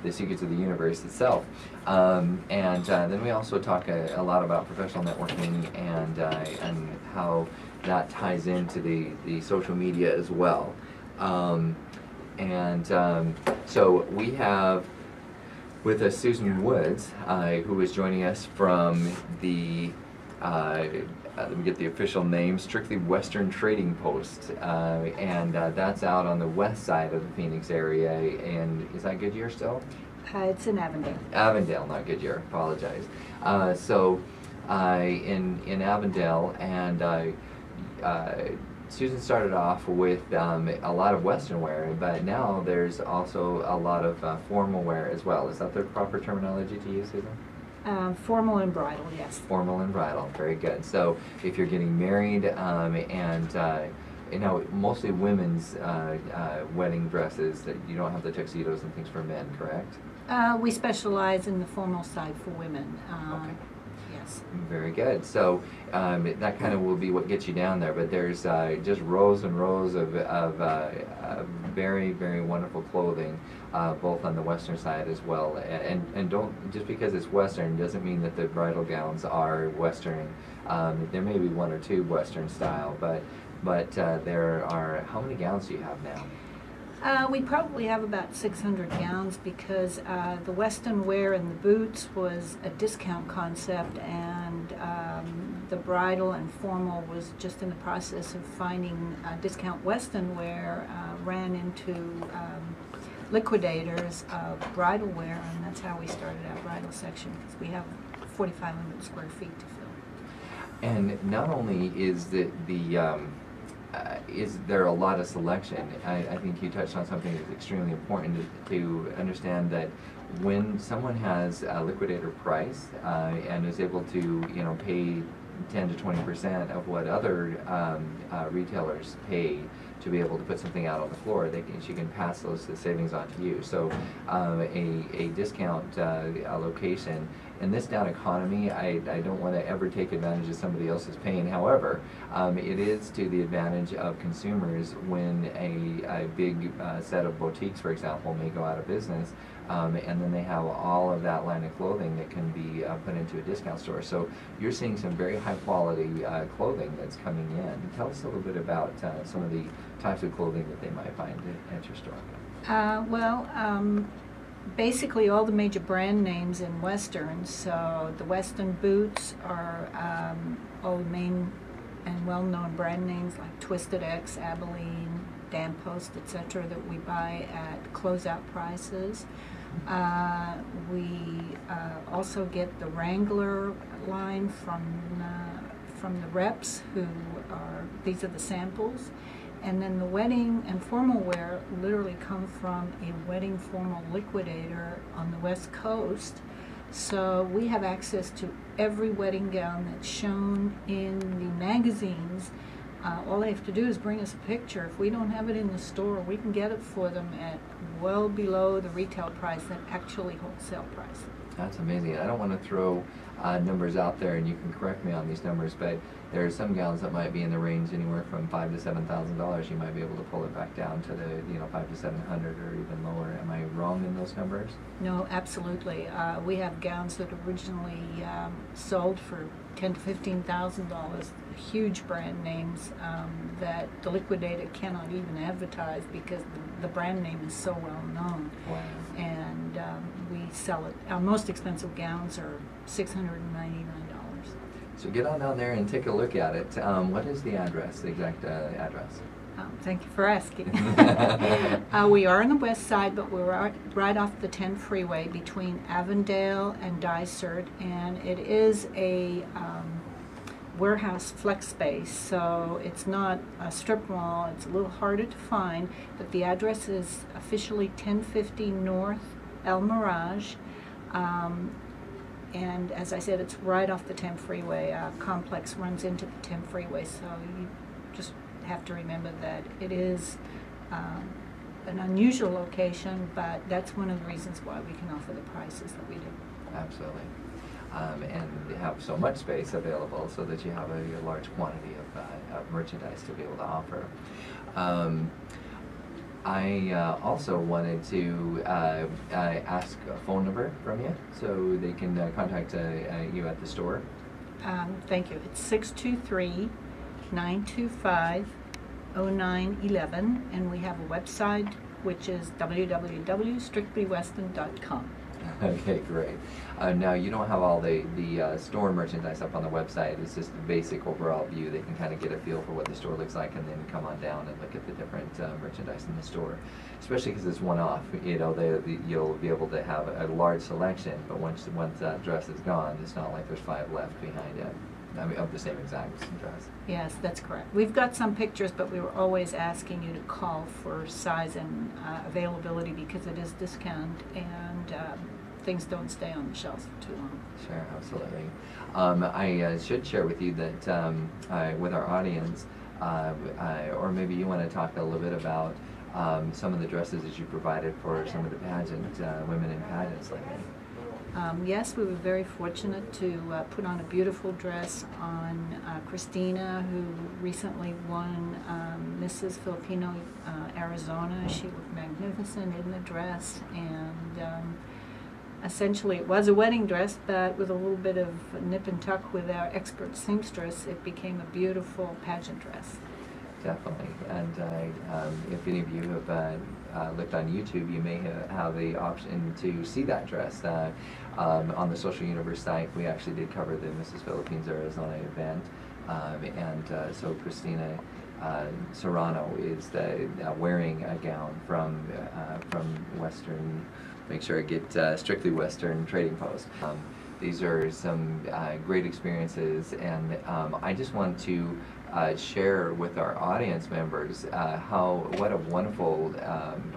the secrets of the universe itself. Then we also talk a lot about professional networking and how that ties into the social media as well. So we have with us Susan Woods, who is joining us from the, let me get the official name, Strictly Western Trading Post. That's out on the west side of the Phoenix area. And is that Goodyear still? It's in Avondale. Avondale, not Goodyear, apologize. In Avondale, and Susan started off with a lot of Western wear, but now there's also a lot of formal wear as well. Is that the proper terminology to use, Susan? Formal and bridal, yes. Formal and bridal, very good. So if you're getting married mostly women's wedding dresses, that you don't have the tuxedos and things for men, correct? We specialize in the formal side for women. Okay. Yes. Very good. So that kind of will be what gets you down there. But there's just rows and rows of very, very wonderful clothing, both on the Western side as well. And don't, just because it's Western doesn't mean that the bridal gowns are Western. There may be one or two Western style, but there are, how many gowns do you have now? We probably have about 600 gowns because the Western wear and the boots was a discount concept, and the bridal and formal was just in the process of finding discount Western wear, ran into liquidators of bridal wear, and that's how we started our bridal section, because we have 4,500 square feet to fill. And not only is is there a lot of selection? I think you touched on something that's extremely important to understand, that when someone has a liquidator price and is able to pay 10 to 20% of what other retailers pay to be able to put something out on the floor, she can pass those savings on to you. So a discount location in this down economy, I don't want to ever take advantage of somebody else's pain. However, it is to the advantage of consumers when a big set of boutiques, for example, may go out of business, and then they have all of that line of clothing that can be put into a discount store. So you're seeing some very high quality clothing that's coming in. Tell us a little bit about some of the types of clothing that they might find at your store. Basically all the major brand names in Western. So the Western boots are all the main and well-known brand names like Twisted X, Abilene, Dan Post, etc., that we buy at closeout prices. We also get the Wrangler line from the reps, these are the samples. And then the wedding and formal wear literally come from a wedding formal liquidator on the West Coast. So we have access to every wedding gown that's shown in the magazines. All they have to do is bring us a picture. If we don't have it in the store, we can get it for them at well below the retail price, that actually wholesale price. That's amazing. I don't want to throw numbers out there, and you can correct me on these numbers, but there are some gowns that might be in the range anywhere from $5,000 to $7,000. You might be able to pull it back down to the $500 to $700 or even lower. Am I wrong in those numbers? No, absolutely. We have gowns that originally sold for $10,000 to $15,000, huge brand names that the liquidator cannot even advertise because the brand name is so well known. Wow. And we sell it. Our most expensive gowns are $699. So get on down there and take a look at it. What is the address, the exact address? Thank you for asking. We are on the west side, but we're right off the 10 freeway between Avondale and Dysart, and it is a warehouse flex space, so it's not a strip mall. It's a little harder to find, but the address is officially 1050 North El Mirage. And as I said, it's right off the 10 freeway. Complex runs into the 10 freeway, so you just have to remember that it is an unusual location, but that's one of the reasons why we can offer the prices that we do. Absolutely. And you have so much space available so that you have a large quantity of merchandise to be able to offer. I also wanted to ask a phone number from you so they can contact you at the store. Thank you. It's 623-925-0911, and we have a website which is www.strictlyweston.com. Okay, great. Now, you don't have all the store merchandise up on the website. It's just the basic overall view. They can kind of get a feel for what the store looks like and then come on down and look at the different merchandise in the store. Especially because it's one-off. You know, you'll be able to have a large selection, but once that dress is gone, it's not like there's 5 left behind it. I mean, of the same exact dress. Yes, that's correct. We've got some pictures, but we were always asking you to call for size and availability because it is discount, and things don't stay on the shelves for too long. Sure, absolutely. I should share with you that with our audience, or maybe you want to talk a little bit about some of the dresses that you provided for some of the pageant, women in pageants lately. Yes, we were very fortunate to put on a beautiful dress on Christina, who recently won Mrs. Filipino Arizona. She looked magnificent in the dress, and essentially it was a wedding dress, but with a little bit of nip and tuck with our expert seamstress, it became a beautiful pageant dress. Definitely, and if any of you have looked on YouTube, you may have the option to see that dress. On the Social Universe site, we actually did cover the Mrs. Philippines Arizona event, and so Christina Serrano is wearing a gown from Western. Make sure I get Strictly Western Trading Post. These are some great experiences, and I just want to share with our audience members what a wonderful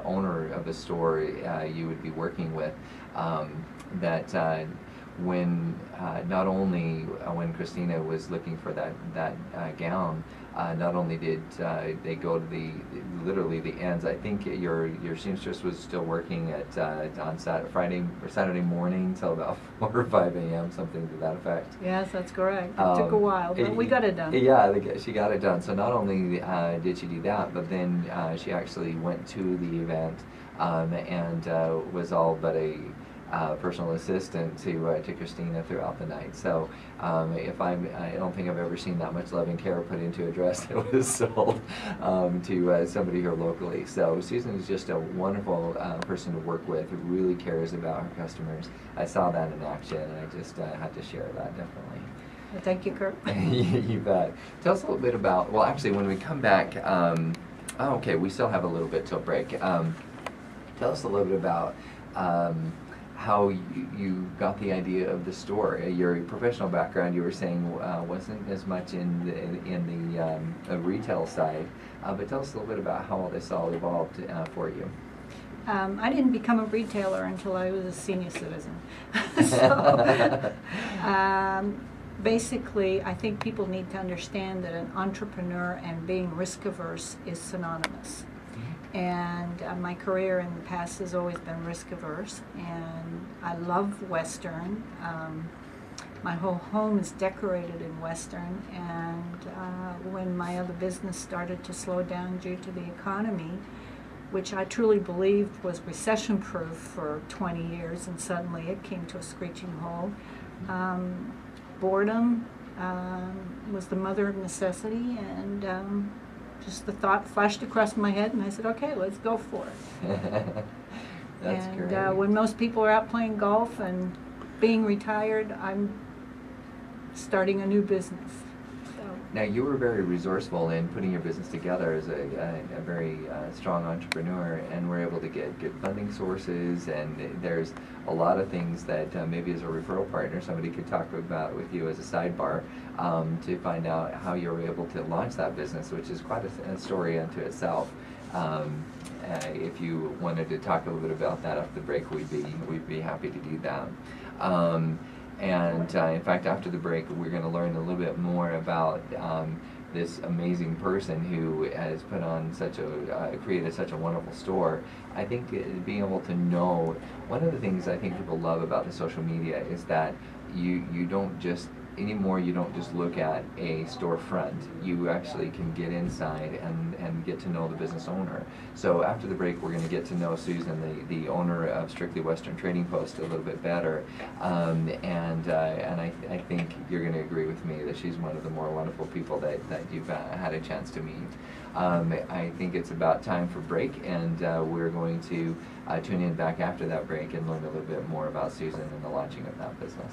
owner of a store you would be working with. That when not only when Christina was looking for that gown, not only did they go to literally the ends. I think your seamstress was still working at on Saturday morning till about 4 or 5 a.m. something to that effect. Yes, that's correct. It took a while, but we got it done. Yeah, she got it done. So not only did she do that, but then she actually went to the event and was all but a personal assistant to Christina throughout the night. So I don't think I've ever seen that much love and care put into a dress that was sold to somebody here locally. So Susan is just a wonderful person to work with, who really cares about her customers. I saw that in action, and I just had to share that, definitely. Well, thank you, Kurt. You bet. Tell us a little bit about, well, actually, when we come back, okay, we still have a little bit till break. Tell us a little bit about how you got the idea of the store. Your professional background, you were saying, wasn't as much in the retail side, but tell us a little bit about how all this all evolved for you. I didn't become a retailer until I was a senior citizen. So, basically, I think people need to understand that an entrepreneur and being risk averse is synonymous. And my career in the past has always been risk averse, and I love Western. My whole home is decorated in Western, and when my other business started to slow down due to the economy, which I truly believed was recession-proof for 20 years, and suddenly it came to a screeching halt. Boredom was the mother of necessity, and just the thought flashed across my head, and I said, okay, let's go for it. That's and great. When most people are out playing golf and being retired, I'm starting a new business. Now, you were very resourceful in putting your business together as a very strong entrepreneur, and were able to get good funding sources, and there's a lot of things that maybe as a referral partner somebody could talk about with you as a sidebar to find out how you were able to launch that business, which is quite a story unto itself. If you wanted to talk a little bit about that after the break, we'd be happy to do that. And in fact, after the break, we're going to learn a little bit more about this amazing person who has put on created such a wonderful store. I think being able to know, one of the things I think people love about the social media is that you don't just anymore you don't just look at a storefront. You actually can get inside and get to know the business owner. So after the break, we're going to get to know Susan, the owner of Strictly Western Trading Post, a little bit better. And I think you're going to agree with me that she's one of the more wonderful people that you've had a chance to meet. I think it's about time for break, and we're going to tune in back after that break and learn a little bit more about Susan and the launching of that business.